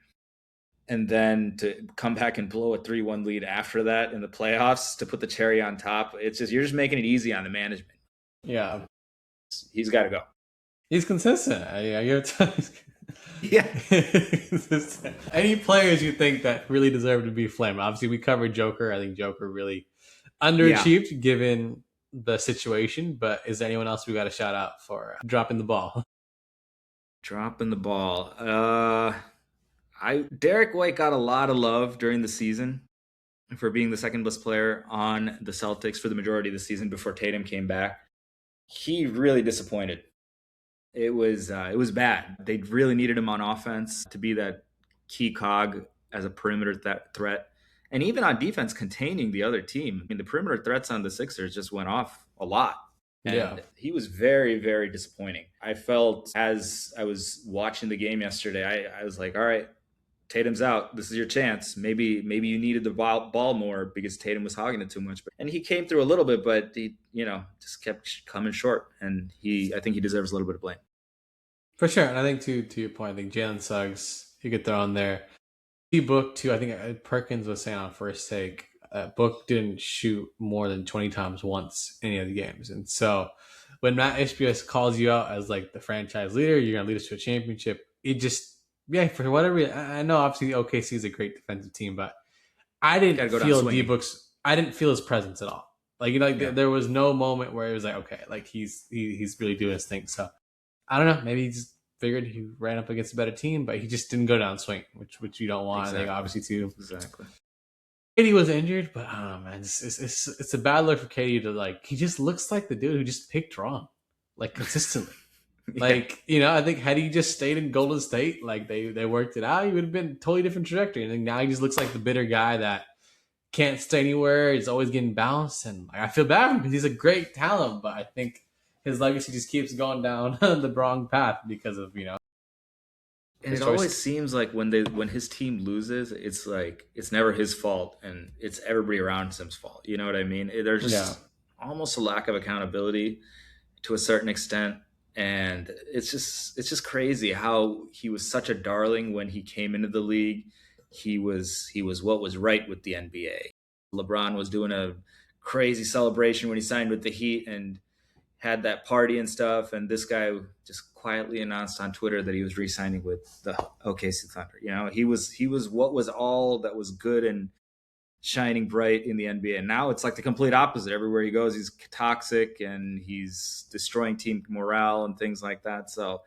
and then to come back and blow a 3-1 lead after that in the playoffs to put the cherry on top. It's just, you're just making it easy on the management. Yeah. He's got to go. He's consistent. Yeah. Any players you think that really deserve to be flamed? Obviously, we covered Joker. I think Joker really underachieved given the situation. But is there anyone else we got to shout out for dropping the ball? Dropping the ball. Derek White got a lot of love during the season for being the second best player on the Celtics for the majority of the season before Tatum came back. He really disappointed. It was bad. They really needed him on offense to be that key cog as a perimeter threat. And even on defense, containing the other team. I mean, the perimeter threats on the Sixers just went off a lot. And he was very, very disappointing. I felt as I was watching the game yesterday, I was like, all right, Tatum's out. This is your chance. Maybe you needed the ball more because Tatum was hogging it too much. And he came through a little bit, but he, just kept coming short. And I think he deserves a little bit of blame. For sure. And I think to your point, I think Jalen Suggs, you could throw on there. Book too. I think Perkins was saying on First Take, Book didn't shoot more than 20 times once in any of the games. And so when Matt HBS calls you out as like the franchise leader, you're going to lead us to a championship. It just, for whatever reason, I know obviously OKC is a great defensive team, but I didn't feel D-Book's, I didn't feel his presence at all. There was no moment where it was like, okay, like he's really doing his thing. So I don't know, maybe he just figured he ran up against a better team, but he just didn't go down swing, which you don't want. Exactly. I think obviously too. Exactly. KD was injured, but I don't know, man. It's a bad look for KD to he just looks like the dude who just picked wrong, consistently. I think had he just stayed in Golden State, they worked it out, he would have been a totally different trajectory. And then now he just looks like the bitter guy that can't stay anywhere. He's always getting bounced, and I feel bad for him because he's a great talent, but I think his legacy just keeps going down the wrong path because of And it always seems like when his team loses, it's like it's never his fault and it's everybody around him's fault. You know what I mean? There's just almost a lack of accountability to a certain extent, and it's just crazy how he was such a darling when he came into the league. He was what was right with the NBA. LeBron was doing a crazy celebration when he signed with the Heat and had that party and stuff, and this guy just quietly announced on Twitter that he was re-signing with the OKC Thunder. He was what was all that was good and shining bright in the NBA, and now it's like the complete opposite. Everywhere he goes, he's toxic and he's destroying team morale and things like that. So,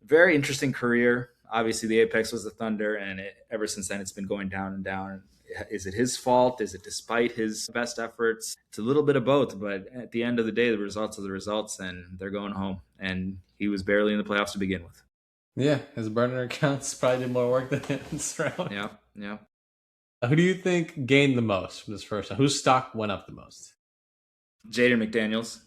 very interesting career. Obviously, the apex was the Thunder, and ever since then, it's been going down and down. Is it his fault? Is it despite his best efforts? It's a little bit of both, but at the end of the day, the results are the results, and they're going home. And he was barely in the playoffs to begin with. Yeah, his burner accounts probably did more work than him this round. Yeah. Who do you think gained the most from this first round? Whose stock went up the most? Jaden McDaniels.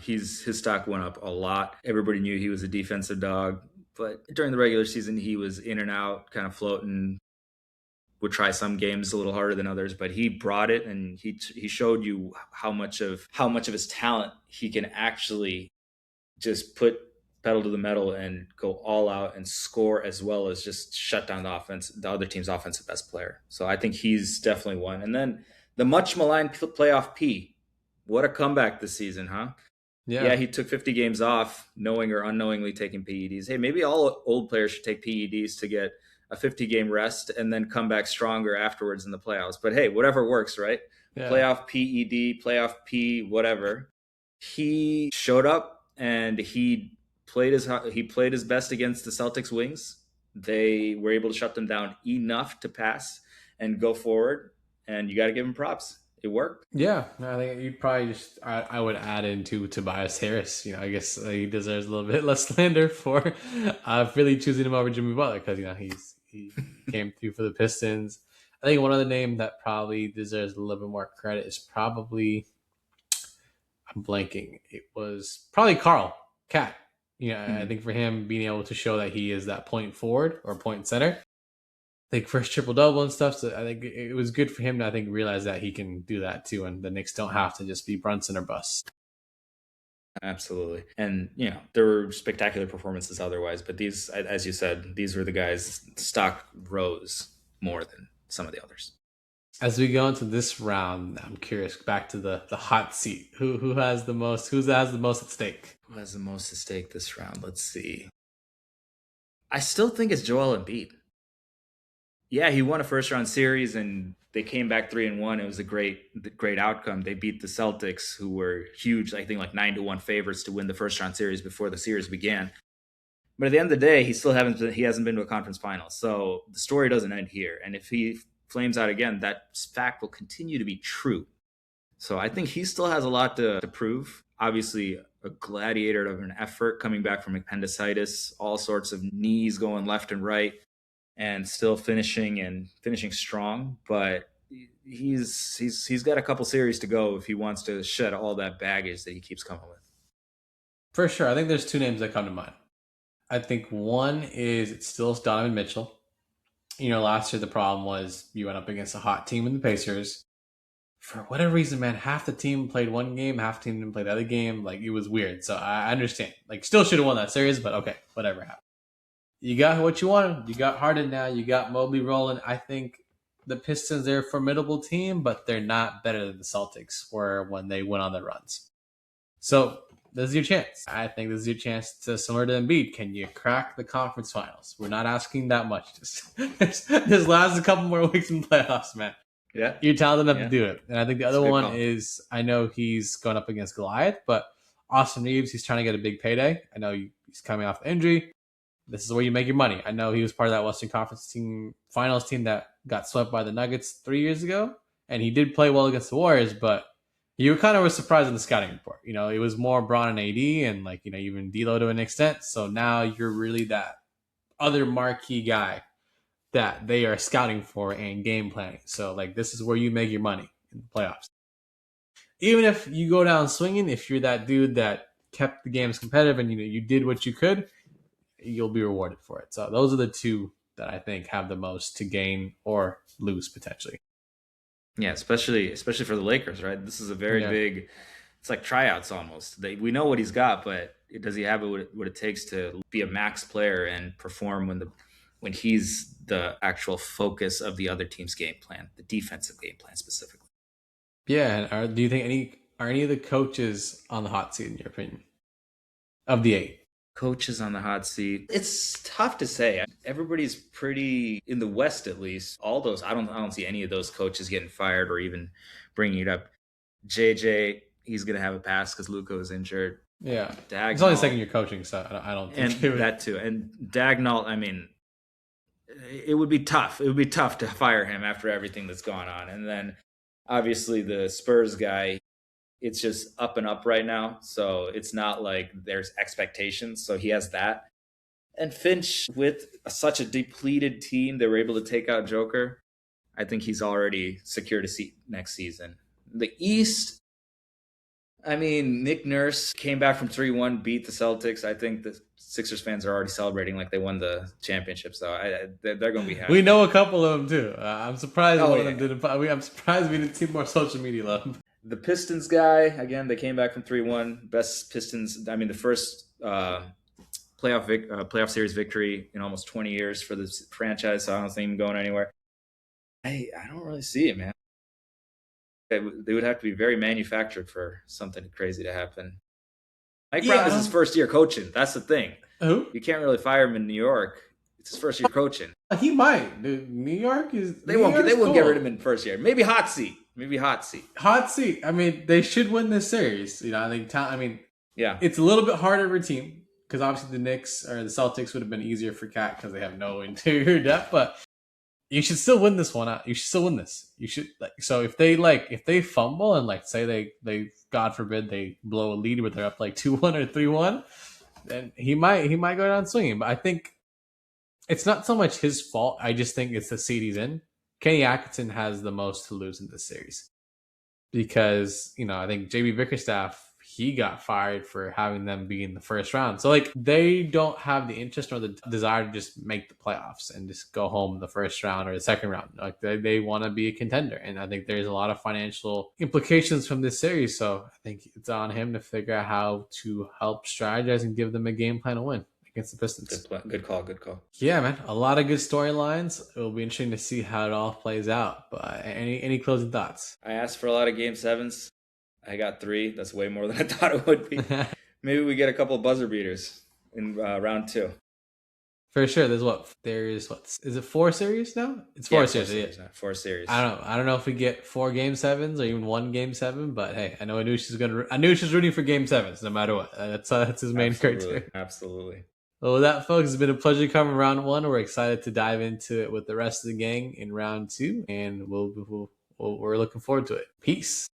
His stock went up a lot. Everybody knew he was a defensive dog, but during the regular season, he was in and out, kind of floating. Would try some games a little harder than others, but he brought it, and he showed you how much of his talent he can actually just put pedal to the metal and go all out and score, as well as just shut down the other team's offensive best player. So I think he's definitely one. And then the much maligned playoff P. What a comeback this season, huh? Yeah, he took 50 games off, knowing or unknowingly taking PEDs. Hey, maybe all old players should take PEDs to get a 50-game rest and then come back stronger afterwards in the playoffs. But hey, whatever works, right? Yeah. Playoff PED, playoff P, whatever. He showed up and he played his best against the Celtics wings. They were able to shut them down enough to pass and go forward. And you got to give him props. It worked. Yeah, I think you'd probably I would add into Tobias Harris. I guess he deserves a little bit less slander for really choosing him over Jimmy Butler because he came through for the Pistons. I think one other name that probably deserves a little bit more credit is probably, I'm blanking. It was probably Carl Cat. I think for him being able to show that he is that point forward or point center. I think first triple-double and stuff, so I think it was good for him to realize that he can do that too, and the Knicks don't have to just be Brunson or bust. Absolutely. And, there were spectacular performances otherwise, but these, as you said, these were the guys' stock rose more than some of the others. As we go into this round, I'm curious. Back to the hot seat. Who has the most? Who has the most at stake? Who has the most at stake this round? Let's see. I still think it's Joel Embiid. Yeah, he won a first round series and they came back 3-1. It was a great outcome. They beat the Celtics, who were huge, I think like 9-1 favorites to win the first round series before the series began. But at the end of the day, he hasn't been to a conference final. So the story doesn't end here. And if he flames out again, that fact will continue to be true. So I think he still has a lot to prove. Obviously, a gladiator of an effort coming back from appendicitis, all sorts of knees going left and right, and still finishing strong. But he's got a couple series to go if he wants to shed all that baggage that he keeps coming with. For sure. I think there's two names that come to mind. I think one is it's still Donovan Mitchell. Last year the problem was you went up against a hot team in the Pacers. For whatever reason, man, half the team played one game, half the team didn't play the other game. Like, it was weird. So I understand. Like, still should have won that series, but okay, whatever happened. You got what you wanted. You got Harden now. You got Mobley rolling. I think the Pistons, they're a formidable team, but they're not better than the Celtics were when they went on their runs. So this is your chance. I think this is your chance to, similar to Embiid, can you crack the conference finals? We're not asking that much. Just last a couple more weeks in playoffs, man. Yeah. You're talented enough to do it. And I think the other one is, I know he's going up against Goliath, but Austin Reeves, he's trying to get a big payday. I know he's coming off the injury. This is where you make your money. I know he was part of that Western Conference finals team that got swept by the Nuggets 3 years ago. And he did play well against the Warriors, but you kind of were surprised in the scouting report. It was more Braun and AD and even D'Lo to an extent. So now you're really that other marquee guy that they are scouting for and game planning. So this is where you make your money in the playoffs. Even if you go down swinging, if you're that dude that kept the games competitive and you did what you could, you'll be rewarded for it. So those are the two that I think have the most to gain or lose potentially. Yeah, especially for the Lakers, right? This is a very big. It's like tryouts almost. We know what he's got, but does he have what it takes to be a max player and perform when he's the actual focus of the other team's game plan, the defensive game plan specifically? Yeah, and do you think any of the coaches on the hot seat in your opinion? Of the 8 coaches on the hot seat, it's tough to say. Everybody's pretty, in the West at least, all those, I don't see any of those coaches getting fired or even bringing it up. JJ, he's gonna have a pass because Luka was injured. Yeah, Dagnall, it's only second year coaching, so I don't think and that too. And Dagnall, I mean, it would be tough. It would be tough to fire him after everything that's gone on. And then obviously the Spurs guy, it's just up and up right now. So it's not like there's expectations. So he has that. And Finch, with such a depleted team, they were able to take out Joker. I think he's already secured a seat next season. The East, I mean, Nick Nurse came back from 3-1, beat the Celtics. I think the Sixers fans are already celebrating like they won the championship. So they're going to be happy. We know a couple of them too. I'm surprised one of them didn't. I'm surprised we didn't see more social media love. The Pistons guy, again, they came back from 3-1. Best Pistons, I mean, the first playoff series victory in almost 20 years for this franchise, so I don't see him going anywhere. I don't really see it, man. They would have to be very manufactured for something crazy to happen. Mike Brown is his first year coaching. That's the thing. Who? You can't really fire him in New York. It's his first year coaching. He might. Dude, New York is. They won't get rid of him in first year. Maybe hot seat. Hot seat. I mean, they should win this series. I think. Yeah, it's a little bit harder of a team because obviously the Knicks or the Celtics would have been easier for Cat because they have no interior depth. But you should still win this one. You should still win this. You should. So if they fumble and say they God forbid they blow a lead where they're up 2-1 or 3-1, then he might go down swinging. But I think it's not so much his fault. I just think it's the seed he's in. Kenny Atkinson has the most to lose in this series because, I think JB Bickerstaff, he got fired for having them be in the first round. So like they don't have the interest or the desire to just make the playoffs and just go home in the first round or the second round. Like they want to be a contender. And I think there's a lot of financial implications from this series. So I think it's on him to figure out how to help strategize and give them a game plan to win against the Pistons. Good call. Yeah, man. A lot of good storylines. It'll be interesting to see how it all plays out. But any closing thoughts? I asked for a lot of game sevens. I got 3. That's way more than I thought it would be. Maybe we get a couple of buzzer beaters in round 2. For sure. There's is it 4 series now? It's 4 series. 4 series. I don't know if we get 4 game 7s or even 1 game 7, but hey, I know Anush is rooting for game 7s no matter what. That's his main criteria. Absolutely. Well, with that, folks, it's been a pleasure covering round 1. We're excited to dive into it with the rest of the gang in round 2, and we're looking forward to it. Peace.